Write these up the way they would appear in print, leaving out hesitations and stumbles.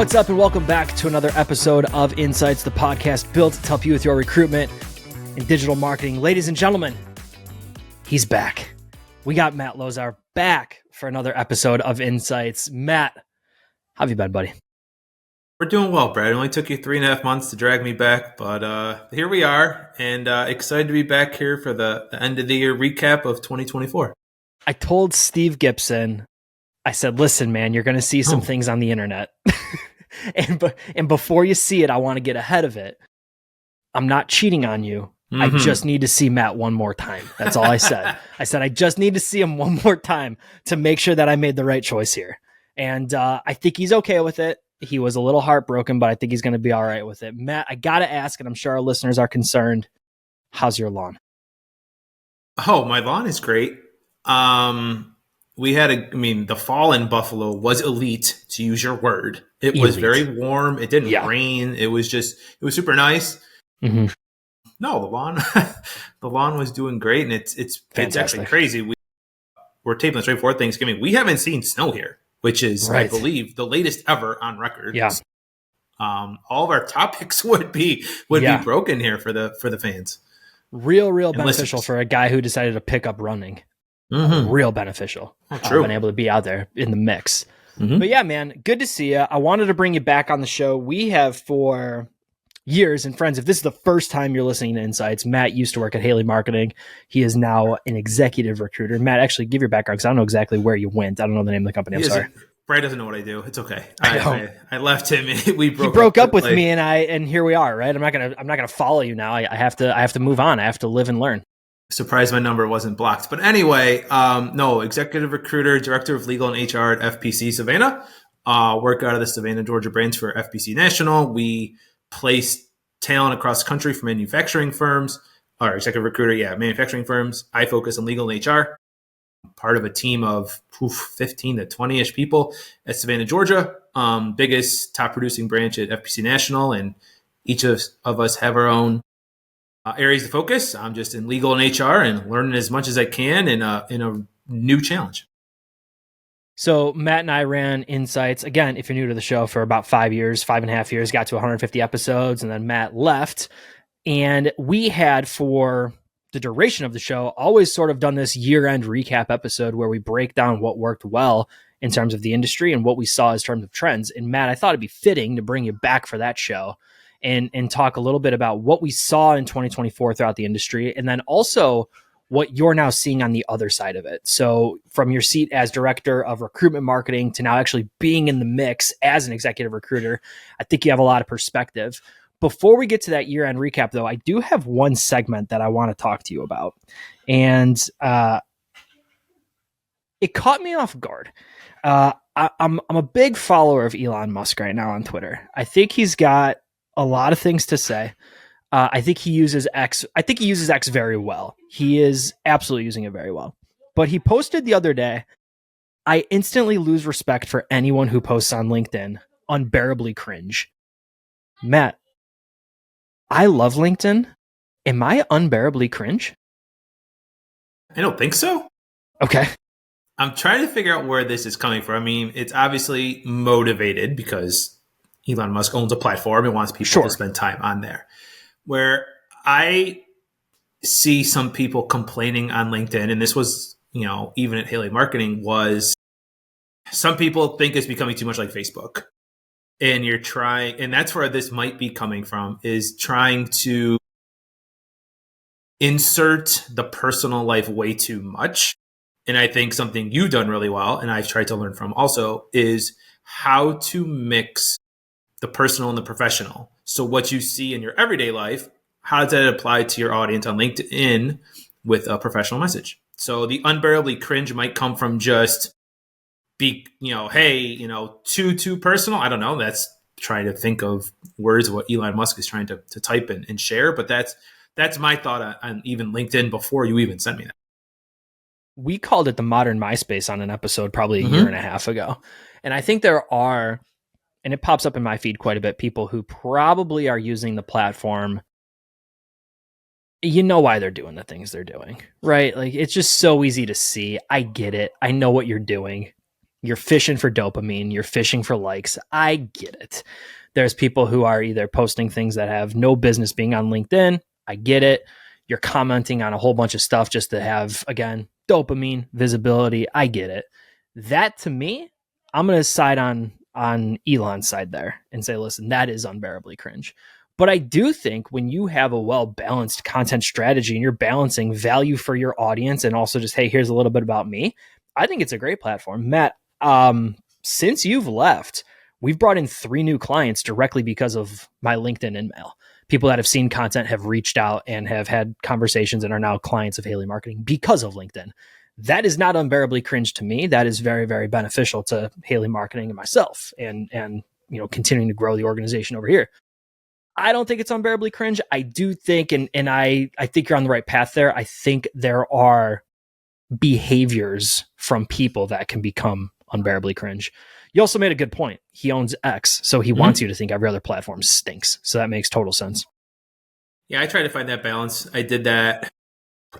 What's up, and welcome back to another episode of InSights, the podcast built to help you with your recruitment and digital marketing. Ladies and gentlemen, he's back. We got Matt Lozar back for another episode of InSights. Matt, how have you been, buddy? We're doing well, Brad. It only took you 3.5 months to drag me back, but here we are, and excited to be back here for the end of the year recap of 2024. I told Steve Gibson, I said, listen, man, you're going to see some things on the internet. and before you see it, I want to get ahead of it. I'm not cheating on you. I just need to see Matt one more time. That's all I said. I said, I just need to see him one more time to make sure that I made the right choice here. And I think he's okay with it. He was a little heartbroken, but I think he's going to be all right with it. Matt, I got to ask, and I'm sure our listeners are concerned, how's your lawn? Oh, my lawn is great. We had the fall in Buffalo was elite, to use your word. It was very warm. It didn't rain. It was super nice. Mm-hmm. No, the lawn was doing great, and it's actually crazy. We're taping this right before Thanksgiving. We haven't seen snow here, which is, I believe, the latest ever on record. Yeah. All of our topics would be broken here for the fans. Real beneficial for a guy who decided to pick up running. Mm-hmm. Real beneficial. True. Being able to be out there in the mix. Mm-hmm. But yeah, man, good to see you. I wanted to bring you back on the show. We have for years, and friends, if this is the first time you're listening to InSights, Matt used to work at Haley Marketing. He is now an executive recruiter. Matt, actually give your background because I don't know exactly where you went. I don't know the name of the company. I'm sorry. Brad doesn't know what I do. It's okay. I left him. He broke up with me, and here we are. Right? I'm not gonna follow you now. I have to move on. I have to live and learn. Surprised my number wasn't blocked. But anyway, no, executive recruiter, director of legal and HR at FPC Savannah. Work out of the Savannah, Georgia branch for FPC National. We place talent across the country for manufacturing firms, or executive recruiter, manufacturing firms. I focus on legal and HR. Part of a team of 15 to 20-ish people at Savannah, Georgia. Biggest top producing branch at FPC National, and each of us have our own areas to focus. I'm just in legal and HR and learning as much as I can in a new challenge. So Matt and I ran InSights, again, if you're new to the show, for about 5.5 years, got to 150 episodes, and then Matt left. And we had, for the duration of the show, always sort of done this year-end recap episode where we break down what worked well in terms of the industry and what we saw as terms of trends. And Matt, I thought it'd be fitting to bring you back for that show and talk a little bit about what we saw in 2024 throughout the industry, and then also what you're now seeing on the other side of it. So from your seat as director of recruitment marketing to now actually being in the mix as an executive recruiter, I think you have a lot of perspective. Before we get to that year-end recap, though, I do have one segment that I want to talk to you about. And it caught me off guard. I'm a big follower of Elon Musk right now on Twitter. I think he's got a lot of things to say. I think he uses X. I think he uses X very well. He is absolutely using it very well. But he posted the other day, I instantly lose respect for anyone who posts on LinkedIn. Unbearably cringe. Matt, I love LinkedIn. Am I unbearably cringe? I don't think so. Okay. I'm trying to figure out where this is coming from. I mean, it's obviously motivated because Elon Musk owns a platform and wants people to spend time on there. Where I see some people complaining on LinkedIn, and this was, even at Haley Marketing, was some people think it's becoming too much like Facebook. And you're trying, and that's where this might be coming from, is trying to insert the personal life way too much. And I think something you've done really well, and I've tried to learn from also, is how to mix the personal and the professional. So what you see in your everyday life, how does that apply to your audience on LinkedIn with a professional message? So the unbearably cringe might come from just too personal. I don't know. That's trying to think of words of what Elon Musk is trying to type and share. But that's my thought on even LinkedIn before you even sent me that. We called it the modern MySpace on an episode probably a year and a half ago. And I think there are, and it pops up in my feed quite a bit, people who probably are using the platform. You know why they're doing the things they're doing, right? Like, it's just so easy to see. I get it. I know what you're doing. You're fishing for dopamine. You're fishing for likes. I get it. There's people who are either posting things that have no business being on LinkedIn. I get it. You're commenting on a whole bunch of stuff just to have, again, dopamine, visibility. I get it. That to me, I'm going to side on Elon's side there and say, listen, that is unbearably cringe. But I do think when you have a well-balanced content strategy and you're balancing value for your audience and also just, hey, here's a little bit about me, I think it's a great platform. Matt, since you've left, we've brought in 3 new clients directly because of my LinkedIn InMail. People that have seen content have reached out and have had conversations and are now clients of Haley Marketing because of LinkedIn. That is not unbearably cringe to me. That is very, very beneficial to Haley Marketing and myself and continuing to grow the organization over here. I don't think it's unbearably cringe. I do think, and I think you're on the right path there. I think there are behaviors from people that can become unbearably cringe. You also made a good point. He owns X, so he wants you to think every other platform stinks. So that makes total sense. Yeah, I try to find that balance. I did that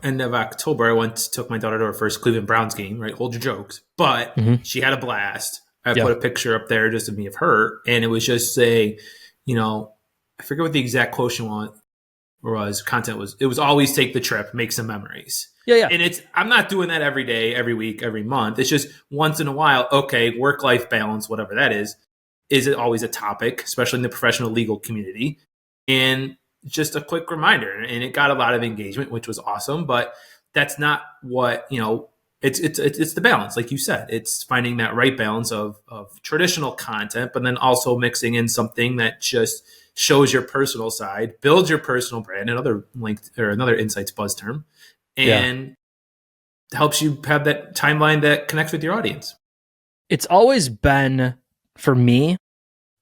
end of October. I took my daughter to her first Cleveland Browns game, right? Hold your jokes. But she had a blast. I put a picture up there just of me of her, and it was just I forget what the exact quotient was. Content was, it was always take the trip, make some memories. Yeah. And I'm not doing that every day, every week, every month. It's just once in a while, okay, work-life balance, whatever that is it always a topic, especially in the professional legal community? And just a quick reminder. And it got a lot of engagement, which was awesome, but that's not what, it's the balance. Like you said, it's finding that right balance of traditional content, but then also mixing in something that just shows your personal side, builds your personal brand, another InSights buzz term, and helps you have that timeline that connects with your audience. It's always been, for me,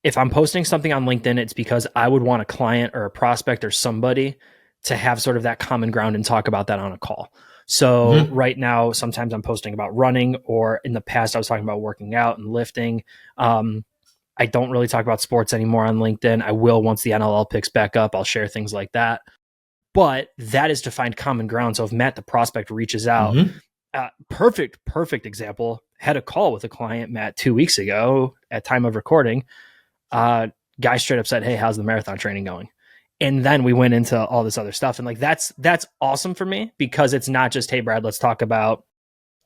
if I'm posting something on LinkedIn, it's because I would want a client or a prospect or somebody to have sort of that common ground and talk about that on a call. So right now, sometimes I'm posting about running, or in the past, I was talking about working out and lifting. I don't really talk about sports anymore on LinkedIn. I will once the NLL picks back up. I'll share things like that. But that is to find common ground. So if Matt, the prospect, reaches out, perfect example, had a call with a client, Matt, 2 weeks ago at time of recording. Guy straight up said, hey, how's the marathon training going? And then we went into all this other stuff. And like, that's awesome for me, because it's not just, hey, Brad, let's talk about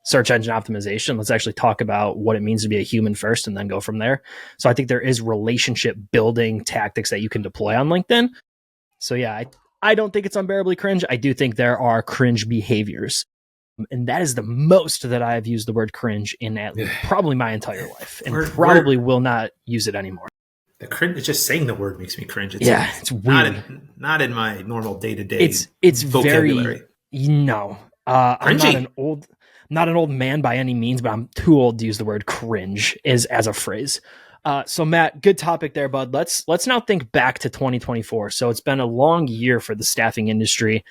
search engine optimization. Let's actually talk about what it means to be a human first and then go from there. So I think there is relationship building tactics that you can deploy on LinkedIn. So yeah, I don't think it's unbearably cringe. I do think there are cringe behaviors. And that is the most that I have used the word cringe in probably my entire life, and probably will not use it anymore. The cringe, just saying the word makes me cringe. It's weird. Not in my normal day-to-day it's vocabulary. I'm not an old man by any means, but I'm too old to use the word cringe as a phrase. So Matt, good topic there, bud. Let's now think back to 2024. So it's been a long year for the staffing industry.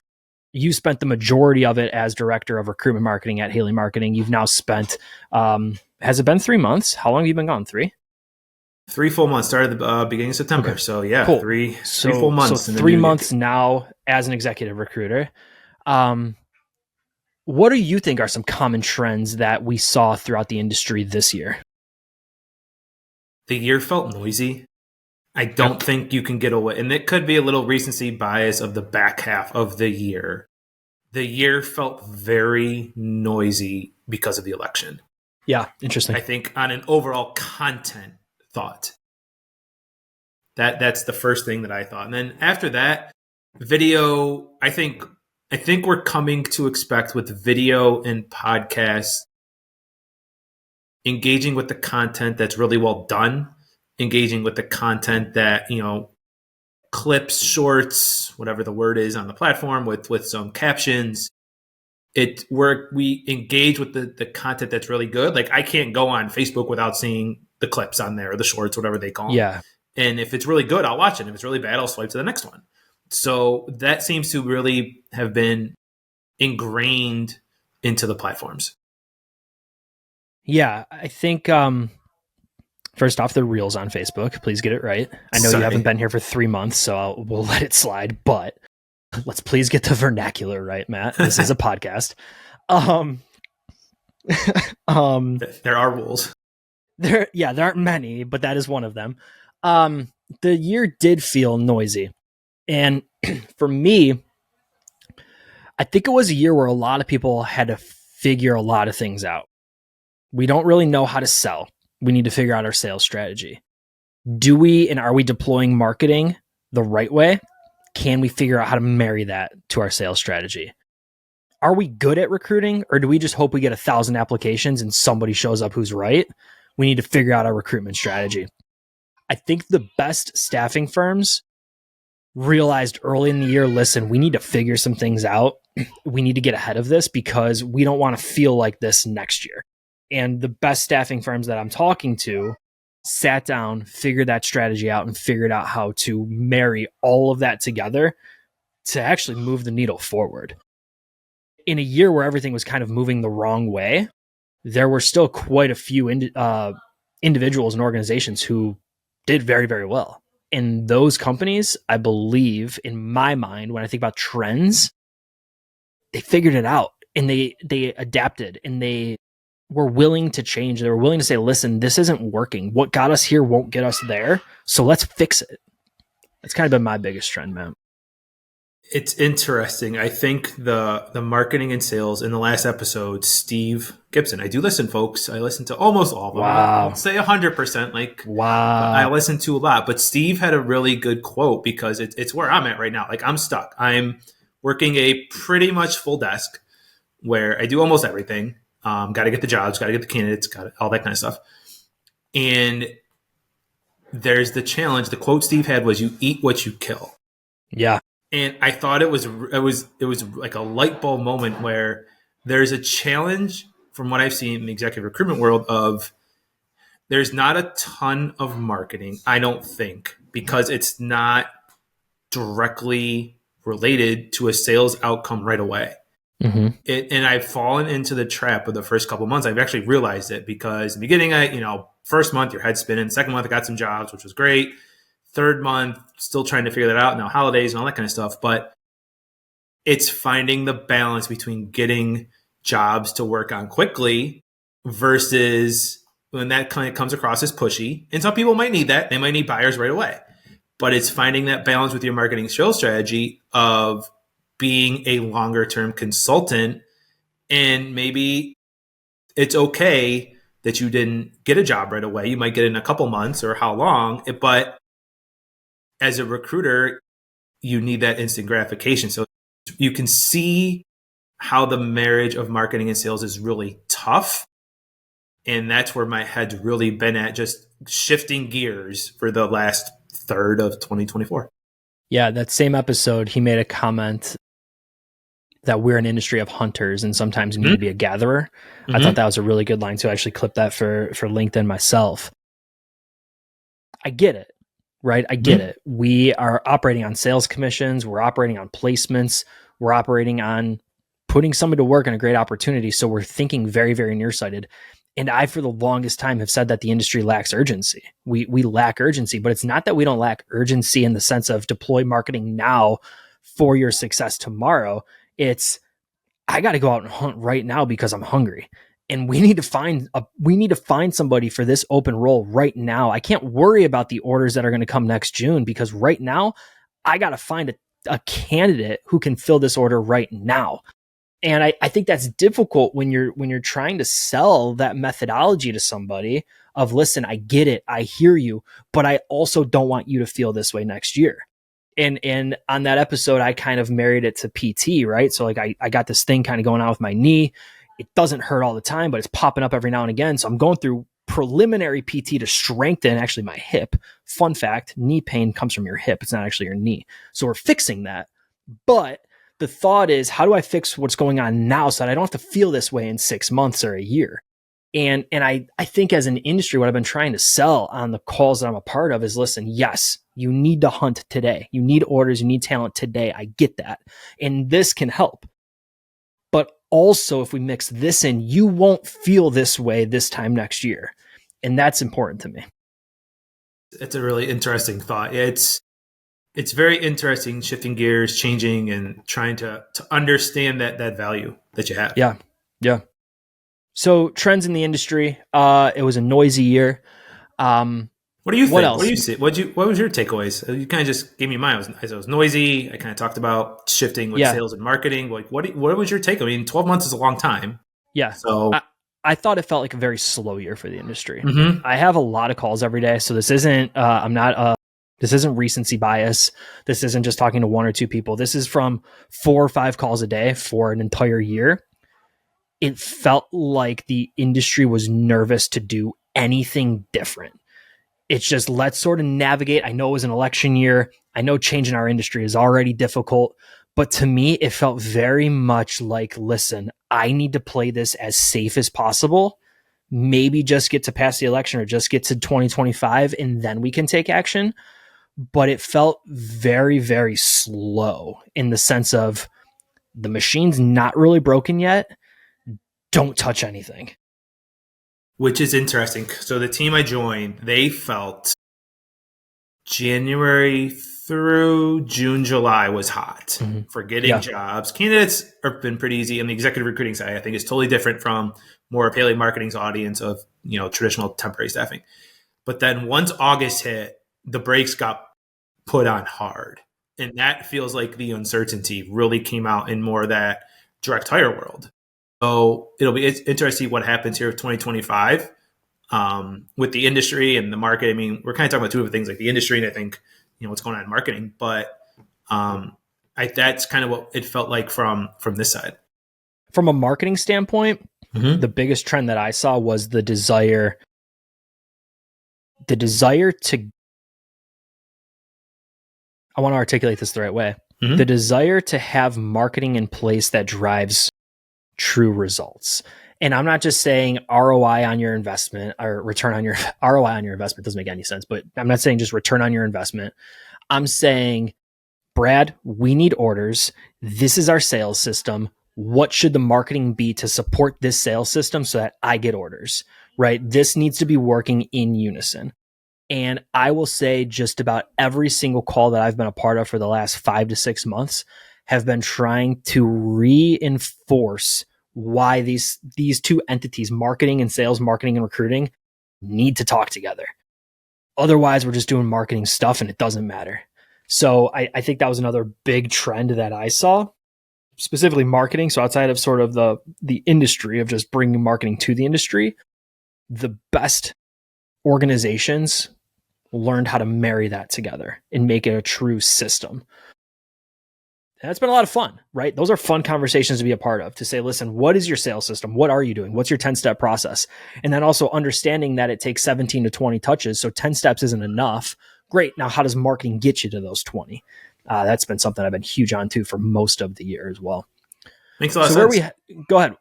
You spent the majority of it as director of recruitment marketing at Haley Marketing. You've now spent, has it been 3 months? How long have you been gone? 3? 3 full months. Started the beginning of September. Okay. So yeah, cool. three full months. So 3 months now as an executive recruiter. What do you think are some common trends that we saw throughout the industry this year? The year felt noisy. I don't think you can get away. And it could be a little recency bias of the back half of the year. The year felt very noisy because of the election. Yeah, interesting. I think on an overall content thought. That's the first thing that I thought. And then after that, video, I think we're coming to expect with video and podcasts engaging with the content that's really well done, engaging with the content that, clips, shorts, whatever the word is on the platform with some captions. We engage with the content that's really good. Like, I can't go on Facebook without seeing the clips on there, or the shorts, whatever they call them. Yeah. And if it's really good, I'll watch it. If it's really bad, I'll swipe to the next one. So that seems to really have been ingrained into the platforms. Yeah, I think first off, the reels on Facebook. Please get it right. I know you haven't been here for 3 months, so we'll let it slide. But let's please get the vernacular right, Matt. This is a podcast. There are rules. There aren't many, but that is one of them. The year did feel noisy. And for me, I think it was a year where a lot of people had to figure a lot of things out. We don't really know how to sell. We need to figure out our sales strategy. Do we and are we deploying marketing the right way? Can we figure out how to marry that to our sales strategy? Are we good at recruiting, or do we just hope we get 1,000 applications and somebody shows up who's right? We need to figure out our recruitment strategy. I think the best staffing firms realized early in the year, listen, we need to figure some things out. We need to get ahead of this because we don't want to feel like this next year. And the best staffing firms that I'm talking to sat down, figured that strategy out, and figured out how to marry all of that together to actually move the needle forward. In a year where everything was kind of moving the wrong way, there were still quite a few individuals and organizations who did very, very well. And those companies, I believe, in my mind, when I think about trends, they figured it out and they adapted and they were willing to change. They were willing to say, listen, this isn't working. What got us here won't get us there. So let's fix it. That's kind of been my biggest trend, man. It's interesting. I think the marketing and sales in the last episode, Steve Gibson. I do listen, folks. I listen to almost all of them. Wow. I won't say 100%. Like, wow. I listen to a lot. But Steve had a really good quote because it's where I'm at right now. Like, I'm stuck. I'm working a pretty much full desk where I do almost everything. Got to get the jobs, got to get the candidates, got all that kind of stuff. And there's the challenge. The quote Steve had was, "You eat what you kill." Yeah. And I thought it was like a light bulb moment where there's a challenge from what I've seen in the executive recruitment world of there's not a ton of marketing, I don't think, because it's not directly related to a sales outcome right away. Mm-hmm. And I've fallen into the trap of the first couple of months. I've actually realized it because in the beginning, first month your head's spinning. Second month I got some jobs, which was great. Third month, still trying to figure that out. Now holidays and all that kind of stuff. But it's finding the balance between getting jobs to work on quickly versus when that kind of comes across as pushy. And some people might need that. They might need buyers right away. But it's finding that balance with your marketing sales strategy of being a longer term consultant. And maybe it's okay that you didn't get a job right away. You might get it in a couple months or how long, but as a recruiter, you need that instant gratification. So you can see how the marriage of marketing and sales is really tough. And that's where my head's really been at, just shifting gears for the last third of 2024. Yeah, that same episode, he made a comment that we're an industry of hunters and sometimes you need to be a gatherer. I thought that was a really good line too. I actually clipped that for LinkedIn myself. I get it, right? I get it. We are operating on sales commissions. We're operating on placements. We're operating on putting somebody to work in a great opportunity. So we're thinking very, very nearsighted. And I, for the longest time, have said that the industry lacks urgency. We lack urgency, but it's not that we don't lack urgency in the sense of deploy marketing now for your success tomorrow. It's, I got to go out and hunt right now because I'm hungry. And we need to find somebody for this open role right now. I can't worry about the orders that are going to come next June because right now I got to find a candidate who can fill this order right now. And I think that's difficult when you're trying to sell that methodology to somebody of, listen, I get it, I hear you, but I also don't want you to feel this way next year. And on that episode, I kind of married it to PT, right? So like I got this thing kind of going on with my knee. It doesn't hurt all the time, but it's popping up every now and again. So I'm going through preliminary PT to strengthen actually my hip. Fun fact, knee pain comes from your hip. It's not actually your knee. So we're fixing that. But the thought is, how do I fix what's going on now so that I don't have to feel this way in 6 months or a year? And I think as an industry, what I've been trying to sell on the calls that I'm a part of is, listen, yes, you need to hunt today. You need orders, you need talent today. I get that. And this can help. But also, if we mix this in, you won't feel this way this time next year. And that's important to me. It's a really interesting thought. It's very interesting shifting gears, changing, and trying to understand that value that you have. Yeah. So trends in the industry. It was a noisy year. What do you What think? What do else? you see? What was your takeaways? You kind of just gave me mine. It was noisy. I kind of talked about shifting with Yeah, sales and marketing. Like, what was your take? I mean, 12 months is a long time. yeah. So, I thought it felt like a very slow year for the industry. mm-hmm. I have a lot of calls every day, so this isn't. I'm not. This isn't recency bias. This isn't just talking to one or two people. This is from 4 or 5 calls a day for an entire year. It felt like the industry was nervous to do anything different. It's just let's sort of navigate. I know it was an election year. I know changing our industry is already difficult, but to me, it felt very much like, listen, I need to play this as safe as possible. Maybe just get to pass the election or just get to 2025 and then we can take action. But it felt very, very slow in the sense of the machine's not really broken yet. Don't touch anything. Which is interesting. So the team I joined, they felt January through June, July was hot for getting jobs. Candidates have been pretty easy. On the executive recruiting side, I think is totally different from more Bialy Marketing's audience of traditional temporary staffing. But then once August hit, the brakes got put on hard, and that feels like the uncertainty really came out in more of that direct hire world. So it's interesting to see what happens here with 2025 with the industry and the market. I mean, we're kind of talking about two different things, like the industry and I think what's going on in marketing. But that's kind of what it felt like from this side. From a marketing standpoint, the biggest trend that I saw was the desire to. I want to articulate this the right way. The desire to have marketing in place that drives true results. And I'm not just saying ROI on your investment or return on your ROI on your investment doesn't make any sense, but I'm not saying just return on your investment. I'm saying, Brad, we need orders. This is our sales system. What should the marketing be to support this sales system so that I get orders, right? This needs to be working in unison. And I will say just about every single call that I've been a part of for the last 5 to 6 months have been trying to reinforce why these two entities, marketing and sales, marketing and recruiting, need to talk together. Otherwise, we're just doing marketing stuff and it doesn't matter. So I think that was another big trend that I saw, specifically marketing. So outside of sort of the industry of just bringing marketing to the industry, the best organizations learned how to marry that together and make it a true system. And that's been a lot of fun, right? Those are fun conversations to be a part of, to say, listen, what is your sales system? What are you doing? What's your 10-step process? And then also understanding that it takes 17 to 20 touches. So 10 steps isn't enough. Great. Now, how does marketing get you to those 20? That's been something I've been huge on too for most of the year as well. Makes a lot of sense. Go ahead.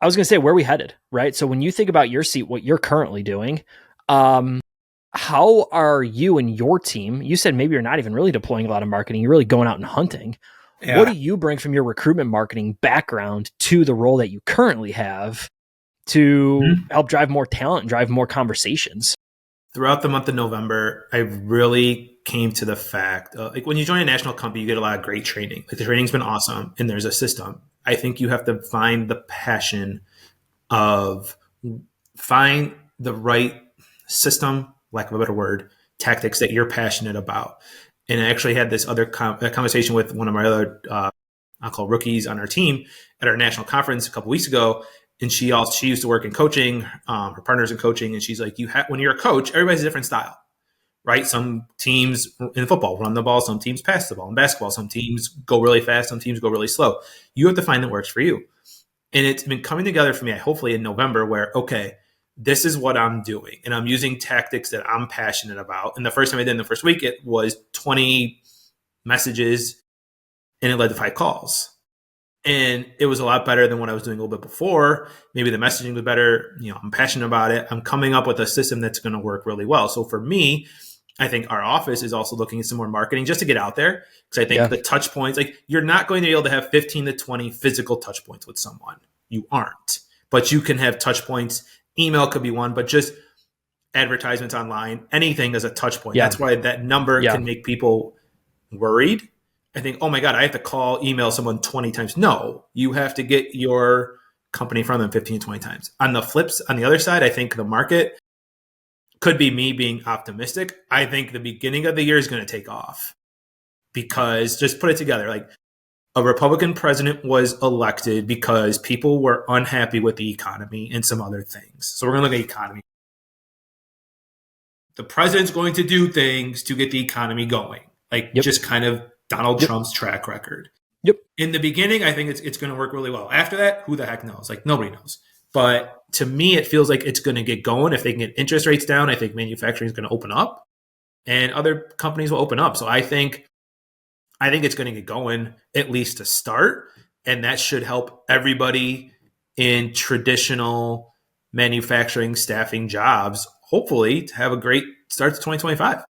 I was going to say, where are we headed, right? So when you think about your seat, what you're currently doing, how are you and your team? You said maybe you're not even really deploying a lot of marketing. You're really going out and hunting. Yeah. What do you bring from your recruitment marketing background to the role that you currently have to help drive more talent and drive more conversations? Throughout the month of November, I really came to the fact, like when you join a national company, you get a lot of great training. Like the training's been awesome and there's a system. I think you have to find the passion of find the right system, lack of a better word, tactics that you're passionate about. And I actually had this other conversation with one of my other, I'll call rookies on our team at our national conference a couple weeks ago. And she used to work in coaching, her partner's in coaching. And she's like, when you're a coach, everybody's a different style, right? Some teams in football run the ball, some teams pass the ball. In basketball, some teams go really fast, some teams go really slow. You have to find what works for you. And it's been coming together for me, hopefully in November, where, okay, this is what I'm doing. And I'm using tactics that I'm passionate about. And the first time I did in the first week, it was 20 messages and it led to 5 calls. And it was a lot better than what I was doing a little bit before. Maybe the messaging was better. I'm passionate about it. I'm coming up with a system that's going to work really well. So for me, I think our office is also looking at some more marketing just to get out there. Because I think the touch points, like you're not going to be able to have 15 to 20 physical touch points with someone. You aren't. But you can have touch points. Email could be one, but just advertisements online, anything as a touch point. That's why that number can make people worried. I think, oh my God, I have to email someone 20 times. No, you have to get your company from them 15 to 20 times. On the other side, I think the market could be me being optimistic. I think the beginning of the year is going to take off because just put it together. Like a Republican president was elected because people were unhappy with the economy and some other things. So we're going to look at economy. The president's going to do things to get the economy going, like just kind of Donald Trump's track record. In the beginning, I think it's going to work really well. After that, who the heck knows? Like nobody knows. But to me, it feels like it's going to get going. If they can get interest rates down, I think manufacturing is going to open up and other companies will open up. So I think it's going to get going, at least to start. And that should help everybody in traditional manufacturing staffing jobs, hopefully, to have a great start to 2025.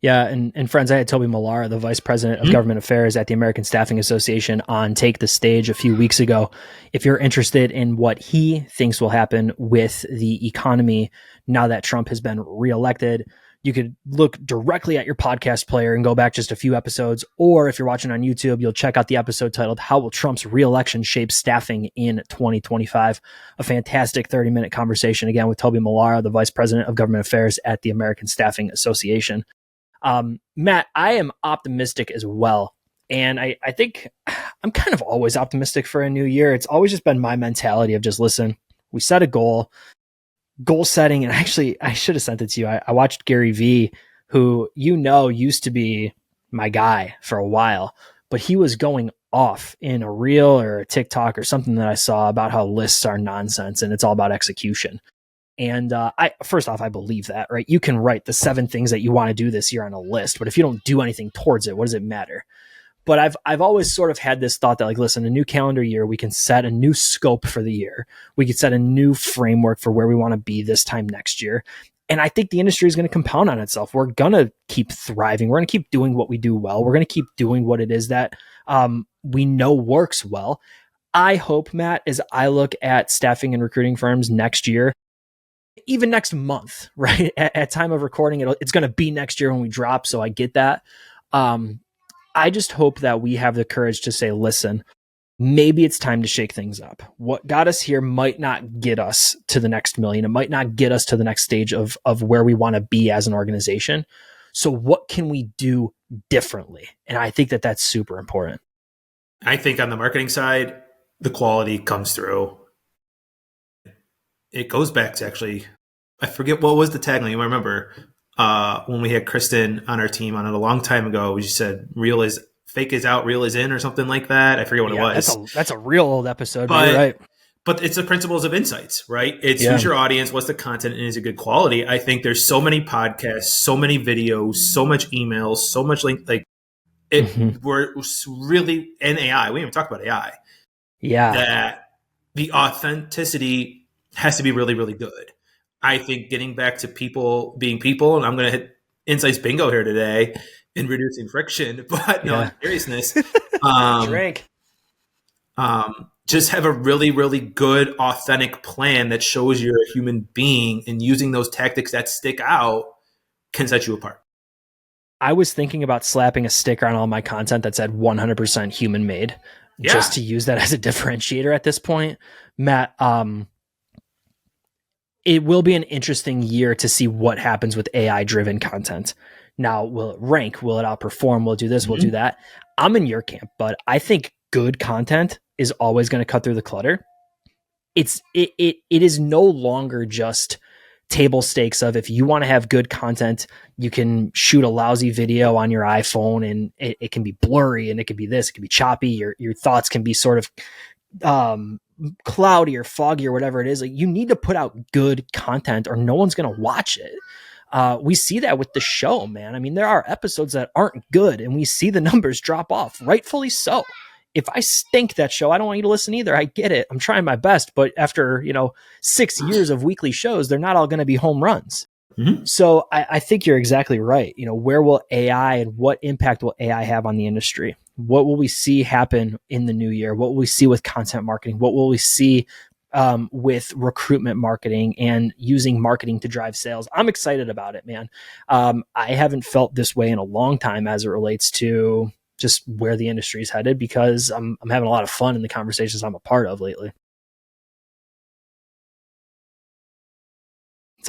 Yeah, and friends, I had Toby Millar, the Vice President of Government Affairs at the American Staffing Association, on Take the Stage a few weeks ago. If you're interested in what he thinks will happen with the economy now that Trump has been reelected, you could look directly at your podcast player and go back just a few episodes. Or if you're watching on YouTube, you'll check out the episode titled "How Will Trump's Reelection Shape Staffing in 2025?" A fantastic 30-minute conversation, again, with Toby Millar, the Vice President of Government Affairs at the American Staffing Association. Matt, I am optimistic as well. And I think I'm kind of always optimistic for a new year. It's always just been my mentality of just, listen, we set a goal setting. And actually, I should have sent it to you. I watched Gary Vee, who, used to be my guy for a while, but he was going off in a reel or a TikTok or something that I saw about how lists are nonsense and it's all about execution. And first off, I believe that, right? You can write the 7 things that you want to do this year on a list, but if you don't do anything towards it, what does it matter? But I've always sort of had this thought that, like, listen, a new calendar year, we can set a new scope for the year. We could set a new framework for where we want to be this time next year. And I think the industry is going to compound on itself. We're going to keep thriving. We're going to keep doing what we do well. We're going to keep doing what it is that we know works well. I hope, Matt, as I look at staffing and recruiting firms next year, even next month, right? At time of recording, it's going to be next year when we drop. So I get that. I just hope that we have the courage to say, listen, maybe it's time to shake things up. What got us here might not get us to the next million. It might not get us to the next stage of where we want to be as an organization. So what can we do differently? And I think that that's super important. I think on the marketing side, the quality comes through. It goes back to, actually, I forget what was the tagline. You might remember when we had Kristen on our team on it a long time ago. We just said, "Real is fake is out, real is in," or something like that. I forget what it was. That's a real old episode, but you're right. But it's the principles of InSights, right? It's who's your audience, what's the content, and is it good quality? I think there's so many podcasts, so many videos, so much emails, so much link. Like we're really in AI. We haven't talked about AI. Yeah, that the authenticity has to be really, really good. I think getting back to people being people, and I'm going to hit InSights bingo here today in reducing friction, but no, in seriousness, drink. Just have a really, really good, authentic plan that shows you're a human being, and using those tactics that stick out can set you apart. I was thinking about slapping a sticker on all my content that said 100% human made, just to use that as a differentiator at this point. Matt, it will be an interesting year to see what happens with AI-driven content. Now, will it rank? Will it outperform? Will it do this? Will it do that? I'm in your camp, but I think good content is always going to cut through the clutter. It is no longer just table stakes of, if you want to have good content, you can shoot a lousy video on your iPhone and it can be blurry and it can be this, it can be choppy. Your thoughts can be sort of cloudy or foggy or whatever it is. Like, you need to put out good content or no one's going to watch it. We see that with the show, man. I mean, there are episodes that aren't good and we see the numbers drop off, rightfully so. If I stink that show, I don't want you to listen either. I get it. I'm trying my best, but after, 6 years of weekly shows, they're not all going to be home runs. So I think you're exactly right. Where will AI and what impact will AI have on the industry? What will we see happen in the new year? What will we see with content marketing? What will we see with recruitment marketing and using marketing to drive sales? I'm excited about it, man. I haven't felt this way in a long time as it relates to just where the industry is headed, because I'm having a lot of fun in the conversations I'm a part of lately.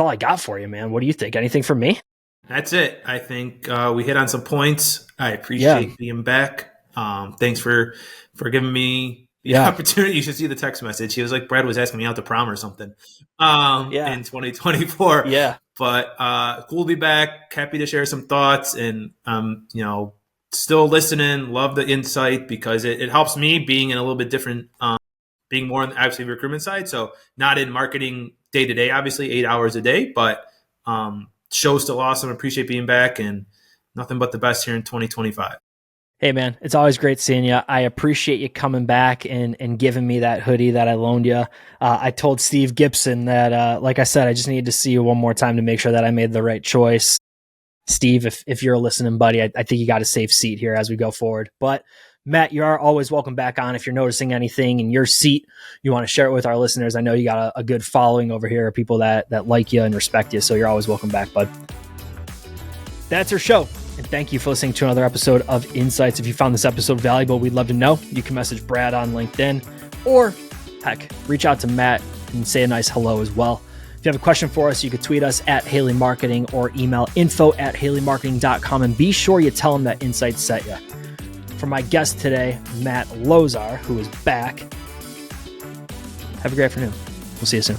all I got for you, man. What do you think? Anything from me? That's it. I think we hit on some points. I appreciate being back. Thanks for giving me the opportunity. You should see the text message. He was like, Brad was asking me out to prom or something in 2024. Yeah. But cool to be back. Happy to share some thoughts, and still listening. Love the insight because it helps me being in a little bit different, being more on the actually recruitment side. So not in marketing day to day, obviously 8 hours a day, but show's still awesome. Appreciate being back, and nothing but the best here in 2025. Hey man, it's always great seeing you. I appreciate you coming back and giving me that hoodie that I loaned you. I told Steve Gibson that, like I said, I just needed to see you one more time to make sure that I made the right choice. Steve, if you're a listening buddy, I think you got a safe seat here as we go forward. But Matt, you are always welcome back on. If you're noticing anything in your seat, you want to share it with our listeners. I know you got a good following over here, people that like you and respect you. So you're always welcome back, bud. That's our show. And thank you for listening to another episode of InSights. If you found this episode valuable, we'd love to know. You can message Brad on LinkedIn, or heck, reach out to Matt and say a nice hello as well. If you have a question for us, you could tweet us at Haley Marketing or email info@haleymarketing.com, and be sure you tell them that InSights sent you. For my guest today, Matt Lozar, who is back, have a great afternoon. We'll see you soon.